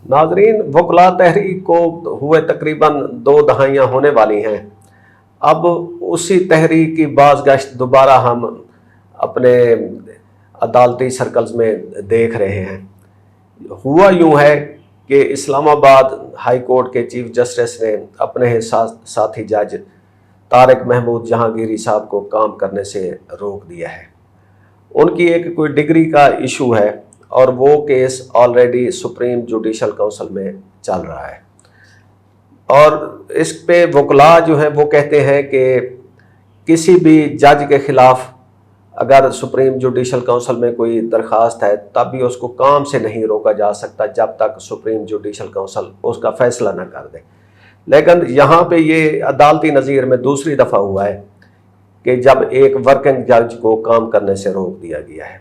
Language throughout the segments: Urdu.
ناظرین، وکلا تحریک کو ہوئے تقریباً 2 دہائیاں ہونے والی ہیں۔ اب اسی تحریک کی بازگشت دوبارہ ہم اپنے عدالتی سرکلز میں دیکھ رہے ہیں۔ ہوا یوں ہے کہ اسلام آباد ہائی کورٹ کے چیف جسٹس نے اپنے ساتھی جج طارق محمود جہانگیری صاحب کو کام کرنے سے روک دیا ہے۔ ان کی ایک کوئی ڈگری کا ایشو ہے اور وہ case already supreme judicial council میں چل رہا ہے، اور اس پہ وکلاء جو ہیں وہ کہتے ہیں کہ کسی بھی جج کے خلاف اگر سپریم جوڈیشل کونسل میں کوئی درخواست ہے تب بھی اس کو کام سے نہیں روکا جا سکتا جب تک سپریم جوڈیشل کونسل اس کا فیصلہ نہ کر دے۔ لیکن یہاں پہ یہ عدالتی نظیر میں دوسری دفعہ ہوا ہے کہ جب ایک ورکنگ جج کو کام کرنے سے روک دیا گیا ہے۔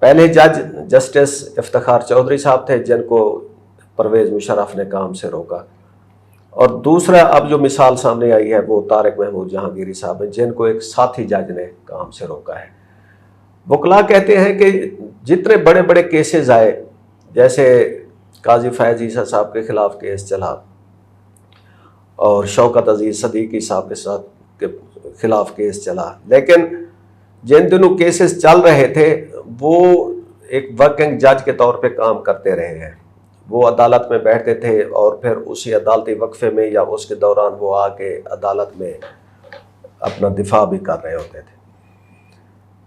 پہلے جج جسٹس افتخار چودھری صاحب تھے جن کو پرویز مشرف نے کام سے روکا، اور دوسرا اب جو مثال سامنے آئی ہے وہ طارق محمود جہانگیری صاحب ہیں جن کو ایک ساتھی جج نے کام سے روکا ہے۔ وکلاء کہتے ہیں کہ جتنے بڑے بڑے کیسز آئے، جیسے قاضی فیض عیسیٰ صاحب کے خلاف کیس چلا اور شوکت عزیز صدیقی صاحب کے خلاف کیس چلا، لیکن جن دنوں کیسز چل رہے تھے وہ ایک ورکنگ جج کے طور پہ کام کرتے رہے ہیں۔ وہ عدالت میں بیٹھتے تھے اور پھر اسی عدالتی وقفے میں یا اس کے دوران وہ آ کے عدالت میں اپنا دفاع بھی کر رہے ہوتے تھے۔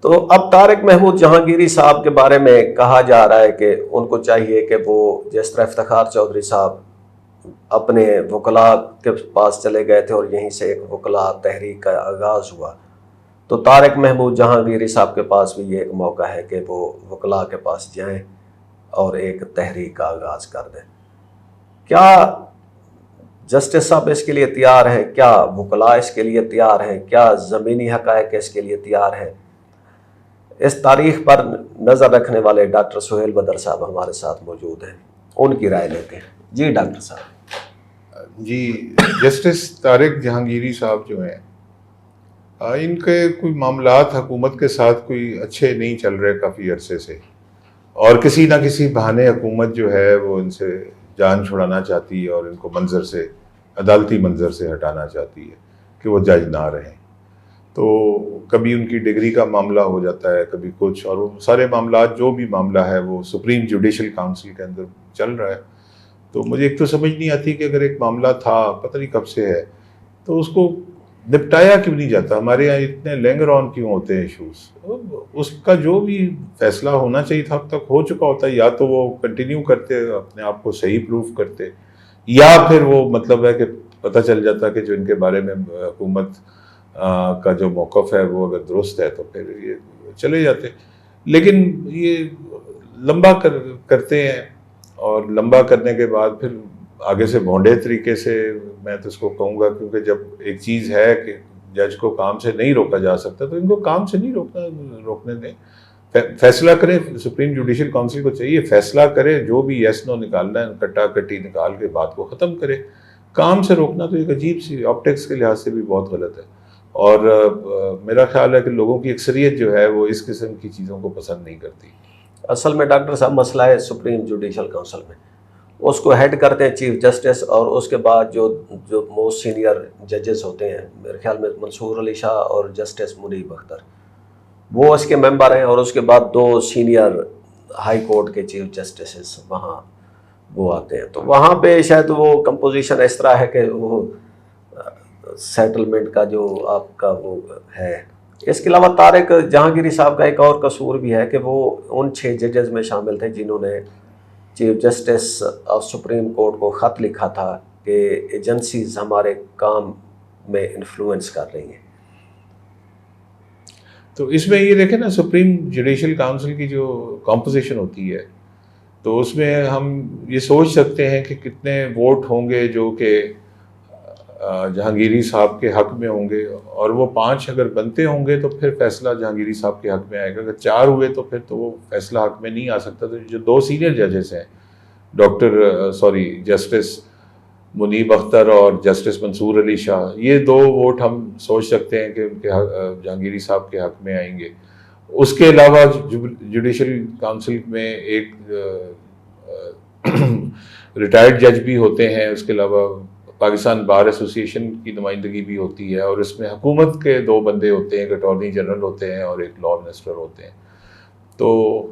تو اب طارق محمود جہانگیری صاحب کے بارے میں کہا جا رہا ہے کہ ان کو چاہیے کہ وہ جس طرح افتخار چودھری صاحب اپنے وکلاء کے پاس چلے گئے تھے اور یہیں سے ایک وکلاء تحریک کا آغاز ہوا، تو طارق محمود جہانگیری صاحب کے پاس بھی یہ ایک موقع ہے کہ وہ وکلاء کے پاس جائیں اور ایک تحریک کا آغاز کر دیں۔ کیا جسٹس صاحب اس کے لیے تیار ہیں؟ کیا وکلاء اس کے لیے تیار ہیں؟ کیا زمینی حقائق اس کے لیے تیار ہیں؟ اس تاریخ پر نظر رکھنے والے ڈاکٹر سہیل بدر صاحب ہمارے ساتھ موجود ہیں، ان کی رائے لیتے ہیں۔ جی ڈاکٹر صاحب۔ جی، جسٹس طارق جہانگیری صاحب جو ہیں، ان کے کوئی معاملات حکومت کے ساتھ کوئی اچھے نہیں چل رہے کافی عرصے سے، اور کسی نہ کسی بہانے حکومت جو ہے وہ ان سے جان چھڑانا چاہتی ہے اور ان کو منظر سے، عدالتی منظر سے ہٹانا چاہتی ہے کہ وہ جج نہ رہیں۔ تو کبھی ان کی ڈگری کا معاملہ ہو جاتا ہے، کبھی کچھ، اور وہ سارے معاملات جو بھی معاملہ ہے وہ سپریم جوڈیشل کاؤنسل کے اندر چل رہا ہے۔ تو مجھے ایک تو سمجھ نہیں آتی کہ اگر ایک معاملہ تھا، پتہ نہیں کب سے ہے، تو اس کو نپٹایا کیوں نہیں جاتا؟ ہمارے یہاں اتنے لینگر آن کیوں ہوتے ہیں ایشوز؟ اس کا جو بھی فیصلہ ہونا چاہیے تھا اب تک ہو چکا ہوتا ہے، یا تو وہ کنٹینیو کرتے، اپنے آپ کو صحیح پروف کرتے، یا پھر وہ مطلب ہے کہ پتہ چل جاتا کہ جو ان کے بارے میں حکومت کا جو موقف ہے وہ اگر درست ہے تو پھر یہ چلے جاتے۔ لیکن یہ لمبا کرتے ہیں، اور لمبا کرنے کے بعد پھر آگے سے بھونڈے طریقے سے، میں تو اس کو کہوں گا، کیونکہ جب ایک چیز ہے کہ جج کو کام سے نہیں روکا جا سکتا تو ان کو کام سے نہیں روکنے دیں، فیصلہ کریں۔ سپریم جوڈیشل کونسل کو چاہیے فیصلہ کرے، جو بھی یس نو نکالنا ہے کٹا کٹی نکال کے بات کو ختم کرے۔ کام سے روکنا تو ایک عجیب سی آپٹکس کے لحاظ سے بھی بہت غلط ہے، اور میرا خیال ہے کہ لوگوں کی اکثریت جو ہے وہ اس قسم کی چیزوں کو پسند نہیں کرتی۔ اصل میں ڈاکٹر صاحب مسئلہ ہے سپریم جوڈیشل کونسل میں، اس کو ہیڈ کرتے ہیں چیف جسٹس، اور اس کے بعد جو موسٹ سینئر ججز ہوتے ہیں، میرے خیال میں منصور علی شاہ اور جسٹس منیب اختر، وہ اس کے ممبر ہیں، اور اس کے بعد 2 سینئر ہائی کورٹ کے چیف جسٹسز وہاں وہ آتے ہیں۔ تو وہاں پہ شاید وہ کمپوزیشن اس طرح ہے کہ وہ سیٹلمنٹ کا جو آپ کا وہ ہے۔ اس کے علاوہ طارق جہانگیری صاحب کا ایک اور قصور بھی ہے کہ وہ ان 6 ججز میں شامل تھے جنہوں نے chief justice of supreme court کو خط لکھا تھا کہ ایجنسیز ہمارے کام میں انفلوئنس کر رہی ہیں۔ تو اس میں یہ دیکھیں نا، سپریم جوڈیشل کاؤنسل کی جو کمپوزیشن ہوتی ہے تو اس میں ہم یہ سوچ سکتے ہیں کہ کتنے ووٹ ہوں گے جو کہ جہانگیری صاحب کے حق میں ہوں گے، اور وہ 5 اگر بنتے ہوں گے تو پھر فیصلہ جہانگیری صاحب کے حق میں آئے گا۔ اگر 4 ہوئے تو پھر تو وہ فیصلہ حق میں نہیں آ سکتا۔ تو جو 2 سینئر ججز ہیں، جسٹس منیب اختر اور جسٹس منصور علی شاہ، یہ 2 ووٹ ہم سوچ سکتے ہیں کہ ان کے جہانگیری صاحب کے حق میں آئیں گے۔ اس کے علاوہ جوڈیشل کاؤنسل میں ایک ریٹائرڈ جج بھی ہوتے ہیں، اس کے علاوہ پاکستان بار ایسوسیشن کی نمائندگی بھی ہوتی ہے، اور اس میں حکومت کے 2 بندے ہوتے ہیں، ایک اٹارنی جنرل ہوتے ہیں اور ایک لا منسٹر ہوتے ہیں. تو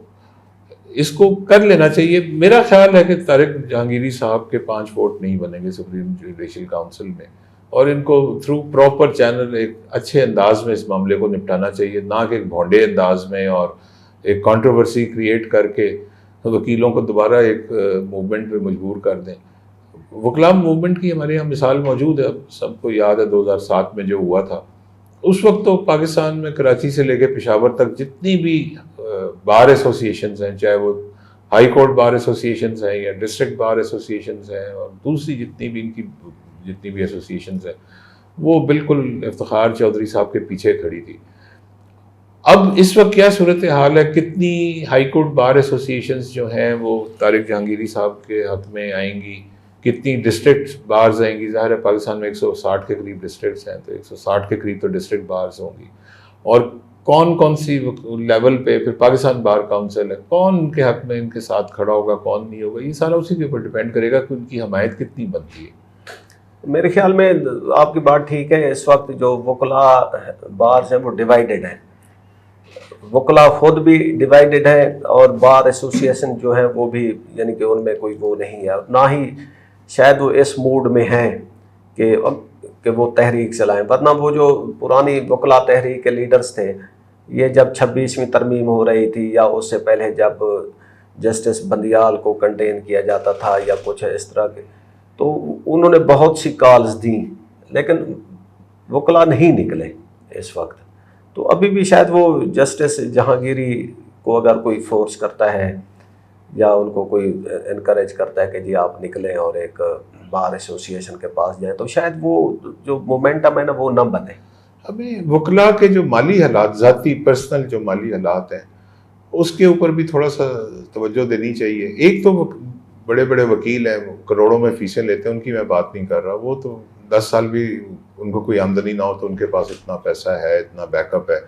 اس کو کر لینا چاہیے. میرا خیال ہے کہ طارق جہانگیری صاحب کے 5 ووٹ نہیں بنیں گے سپریم جوڈیشل کاؤنسل میں، اور ان کو تھرو پراپر چینل ایک اچھے انداز میں اس معاملے کو نپٹانا چاہیے، نہ کہ ایک بھونڈے انداز میں اور ایک کنٹروورسی کریٹ کر کے وکیلوں کو دوبارہ ایک موومنٹ پہ مجبور کر دیں. وکلاء موومنٹ کی ہمارے یہاں مثال موجود ہے، سب کو یاد ہے 2007 میں جو ہوا تھا. اس وقت تو پاکستان میں کراچی سے لے کے پشاور تک جتنی بھی بار ایسوسیشنز ہیں، چاہے وہ ہائی کورٹ بار ایسوسیشنز ہیں یا ڈسٹرکٹ بار ایسوسیشنز ہیں اور دوسری جتنی بھی ان کی جتنی بھی ایسوسیشنز ہیں، وہ بالکل افتخار چودھری صاحب کے پیچھے کھڑی تھی. اب اس وقت کیا صورتحال ہے، کتنی ہائی کورٹ بار ایسوسیشنز جو ہیں وہ طارق جہانگیری صاحب کے حق میں آئیں گی، کتنی ڈسٹرکٹ بارز آئیں گی. ظاہر ہے پاکستان میں 160 کے قریب ڈسٹرکٹس ہیں، تو 160 کے قریب تو ڈسٹرکٹ بارز ہوں گی. اور کون کون سی لیول پہ پھر پاکستان بار کاؤنسل ہے، کون ان کے حق میں ان کے ساتھ کھڑا ہوگا، کون نہیں ہوگا، یہ سارا اسی کے اوپر ڈیپینڈ کرے گا کہ ان کی حمایت کتنی بنتی ہے. میرے خیال میں آپ کی بات ٹھیک ہے. اس وقت جو وکلاء بارز ہیں وہ ڈیوائیڈڈ ہیں، وکلاء خود بھی ڈیوائیڈڈ ہیں اور بار ایسوسیشن جو ہیں وہ بھی، یعنی کہ ان میں کوئی وہ نہیں ہے، نہ ہی شاید وہ اس موڈ میں ہیں کہ وہ تحریک چلائیں. ورنہ وہ جو پرانی وکلاء تحریک کے لیڈرز تھے، یہ جب 26ویں ترمیم ہو رہی تھی یا اس سے پہلے جب جسٹس بندیال کو کنٹین کیا جاتا تھا یا کچھ اس طرح کے، تو انہوں نے بہت سی کالز دیں، لیکن وکلاء نہیں نکلے اس وقت. تو ابھی بھی شاید وہ جسٹس جہانگیری کو اگر کوئی فورس کرتا ہے یا ان کو کوئی انکریج کرتا ہے کہ جی آپ نکلیں اور ایک بار ایسوسیشن کے پاس جائیں، تو شاید وہ جو مومنٹم ہے نا وہ نہ بنے. ہمیں وکلاء کے جو مالی حالات، ذاتی پرسنل جو مالی حالات ہیں، اس کے اوپر بھی تھوڑا سا توجہ دینی چاہیے. ایک تو بڑے بڑے وکیل ہیں، کروڑوں میں فیسیں لیتے ہیں، ان کی میں بات نہیں کر رہا. وہ تو 10 سال بھی ان کو کوئی آمدنی نہ ہو تو ان کے پاس اتنا پیسہ ہے، اتنا بیک اپ ہے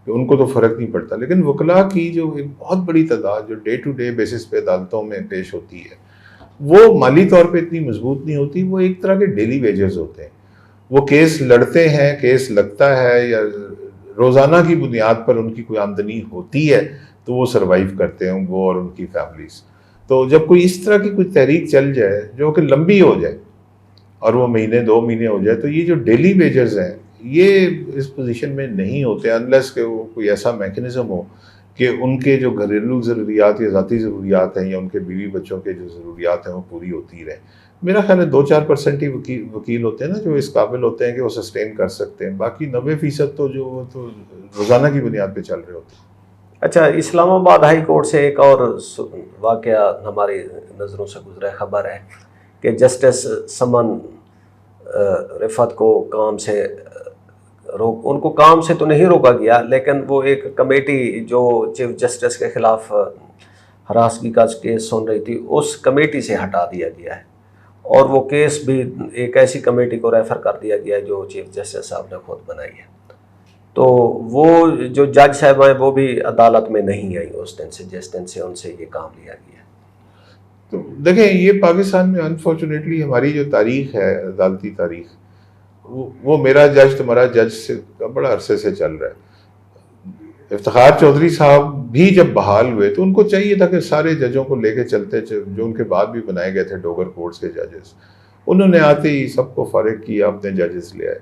کہ ان کو تو فرق نہیں پڑتا. لیکن وکلاء کی جو ایک بہت بڑی تعداد جو ڈے ٹو ڈے بیسس پہ عدالتوں میں پیش ہوتی ہے، وہ مالی طور پہ اتنی مضبوط نہیں ہوتی. وہ ایک طرح کے ڈیلی ویجز ہوتے ہیں. وہ کیس لڑتے ہیں، کیس لگتا ہے، یا روزانہ کی بنیاد پر ان کی کوئی آمدنی ہوتی ہے تو وہ سروائیو کرتے ہیں، وہ اور ان کی فیملیز. تو جب کوئی اس طرح کی کوئی تحریک چل جائے جو کہ لمبی ہو جائے اور وہ مہینے 2 مہینے ہو جائے، تو یہ جو ڈیلی ویجز ہیں یہ اس پوزیشن میں نہیں ہوتے انلیس کہ وہ کوئی ایسا میکنزم ہو کہ ان کے جو گھریلو ضروریات یا ذاتی ضروریات ہیں یا ان کے بیوی بچوں کے جو ضروریات ہیں وہ پوری ہوتی رہیں. میرا خیال ہے 2-4% ہی وکیل ہوتے ہیں نا جو اس قابل ہوتے ہیں کہ وہ سسٹین کر سکتے ہیں. باقی 90% تو جو تو روزانہ کی بنیاد پہ چل رہے ہوتے ہیں. اچھا، اسلام آباد ہائی کورٹ سے ایک اور واقعہ ہماری نظروں سے گزرا خبر ہے کہ جسٹس سمن رفعت کو کام سے ان کو کام سے تو نہیں روکا گیا، لیکن وہ ایک کمیٹی جو چیف جسٹس کے خلاف ہراسگی کا کیس سن رہی تھی، اس کمیٹی سے ہٹا دیا گیا ہے، اور وہ کیس بھی ایک ایسی کمیٹی کو ریفر کر دیا گیا ہے جو چیف جسٹس صاحب نے خود بنائی ہے. تو وہ جو جج صاحب ہیں وہ بھی عدالت میں نہیں آئی اس دن سے جس دن سے ان سے یہ کام لیا گیا. تو دیکھیں یہ پاکستان میں انفارچونیٹلی ہماری جو تاریخ ہے، عدالتی تاریخ، وہ میرا جج تمہارا جج سے بڑا عرصے سے چل رہا ہے. افتخار چودھری صاحب بھی جب بحال ہوئے تو ان کو چاہیے تھا کہ سارے ججوں کو لے کے چلتے، جو ان کے بعد بھی بنائے گئے تھے ڈوگر کورٹس کے ججز، انہوں نے آتے ہی سب کو فارغ کیا، اپنے ججز لے آئے.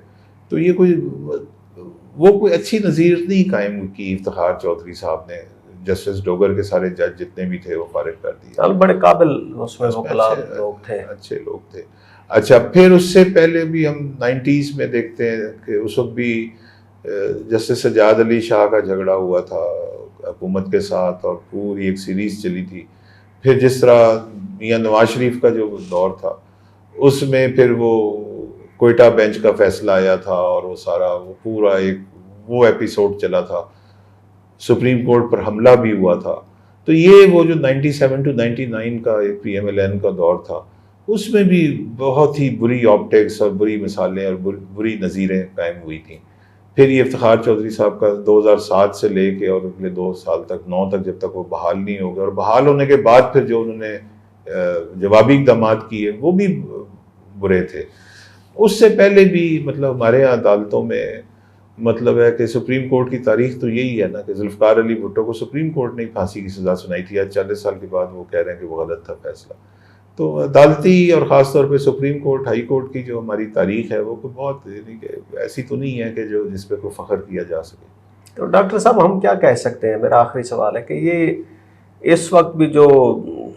تو یہ کوئی اچھی نظیر نہیں قائم کی افتخار چودھری صاحب نے. جسٹس ڈوگر کے سارے جج جتنے بھی تھے وہ فارغ کر دیے. بڑے قابل اس میں وکلاء لوگ تھے، اچھے لوگ تھے. اچھا، پھر اس سے پہلے بھی ہم 90s میں دیکھتے ہیں کہ اس وقت بھی جسٹس سجاد علی شاہ کا جھگڑا ہوا تھا حکومت کے ساتھ اور پوری ایک سیریز چلی تھی. پھر جس طرح میاں نواز شریف کا جو دور تھا اس میں پھر وہ کوئٹہ بینچ کا فیصلہ آیا تھا اور وہ سارا وہ پورا ایک وہ ایپیسوڈ چلا تھا. سپریم کورٹ پر حملہ بھی ہوا تھا. تو یہ وہ جو 97 to 99 کا ایک پی ایم ایل این کا دور تھا، اس میں بھی بہت ہی بری آپٹکس اور بری مثالیں اور بری نظیریں قائم ہوئی تھیں. پھر یہ افتخار چودھری صاحب کا 2007 سے لے کے اور اگلے 2 سال تک 9 تک جب تک وہ بحال نہیں ہو گئے، اور بحال ہونے کے بعد پھر جو انہوں نے جوابی اقدامات کیے وہ بھی برے تھے. اس سے پہلے بھی مطلب ہمارے یہاں عدالتوں میں مطلب ہے کہ سپریم کورٹ کی تاریخ تو یہی ہے نا کہ ذوالفقار علی بھٹو کو سپریم کورٹ نے پھانسی کی سزا سنائی تھی. آج 40 سال کے بعد وہ کہہ رہے ہیں کہ وہ غلط تھا فیصلہ. تو عدالتی اور خاص طور پہ سپریم کورٹ ہائی کورٹ کی جو ہماری تاریخ ہے وہ کوئی بہت یعنی کہ ایسی تو نہیں ہے کہ جو جس پہ کوئی فخر کیا جا سکے. تو ڈاکٹر صاحب ہم کیا کہہ سکتے ہیں، میرا آخری سوال ہے کہ یہ اس وقت بھی جو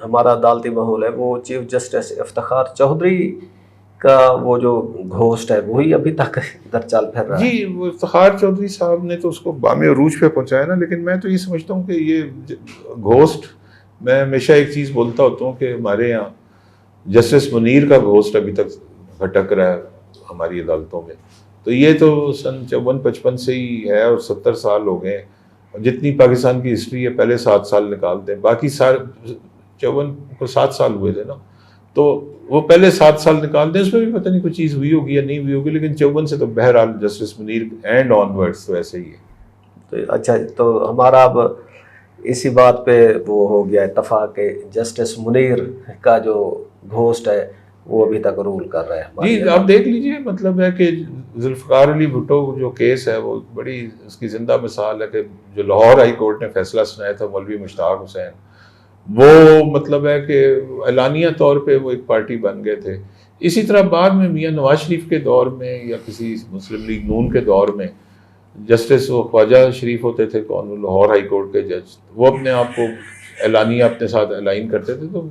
ہمارا عدالتی ماحول ہے وہ چیف جسٹس افتخار چودھری کا وہ جو گھوسٹ ہے وہی ابھی تک ادھر چل پھر رہا ہے. جی وہ افتخار چودھری صاحب نے تو اس کو بام عروج پہ پہنچایا نا، لیکن میں تو یہ سمجھتا ہوں کہ یہ گھوسٹ، میں ہمیشہ ایک چیز بولتا ہوتا ہوں کہ ہمارے یہاں جسٹس منیر کا گھوسٹ ابھی تک بھٹک رہا ہے ہماری عدالتوں میں. تو یہ تو سن 54-55 سے ہی ہے اور 70 سال ہو گئے. جتنی پاکستان کی ہسٹری ہے پہلے 7 سال نکالتے ہیں، باقی 54 کو 7 سال ہوئے تھے نا، تو وہ پہلے 7 سال نکالتے ہیں. اس میں بھی پتہ نہیں کوئی چیز ہوئی ہوگی یا نہیں ہوئی ہوگی، لیکن 54 سے تو بہرحال justice Munir and on words تو ایسے ہی ہے. تو اچھا، تو ہمارا اب اسی بات پہ وہ ہو گیا اتفاق کہ جسٹس منیر کا جو گھوسٹ ہے وہ ابھی تک رول کر رہا ہے ہماری جی آپ دیکھ لیجئے، مطلب ہے کہ ذوالفقار علی بھٹو جو کیس ہے وہ بڑی اس کی زندہ مثال ہے کہ جو لاہور ہائی کورٹ نے فیصلہ سنایا تھا مولوی مشتاق حسین، وہ مطلب ہے کہ اعلانیہ طور پہ وہ ایک پارٹی بن گئے تھے. اسی طرح بعد میں میاں نواز شریف کے دور میں یا کسی مسلم لیگ نون کے دور میں جسٹس وہ خواجہ شریف ہوتے تھے کون، وہ لاہور ہائی کورٹ کے جج، وہ اپنے آپ کو اعلانیہ اپنے ساتھ الائن کرتے تھے. تو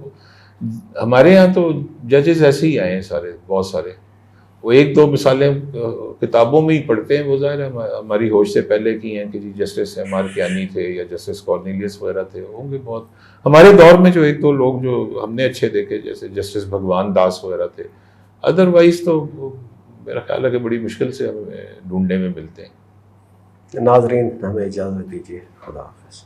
ہمارے یہاں تو ججز ایسے ہی آئے ہیں سارے، بہت سارے. وہ ایک دو مثالیں کتابوں میں ہی پڑھتے ہیں، وہ ظاہر ہے ہماری ہوش سے پہلے کی ہیں کہ جی جسٹس ایم آر کیانی تھے یا جسٹس کارنیلیس وغیرہ تھے، ہوں گے بہت. ہمارے دور میں جو ایک دو لوگ جو ہم نے اچھے دیکھے جیسے جسٹس بھگوان داس وغیرہ تھے، ادروائز تو میرا خیال ہے کہ بڑی مشکل سے ہمیں ڈھونڈنے میں ملتے ہیں. ناظرین ہمیں اجازت دیجیے، خدا حافظ.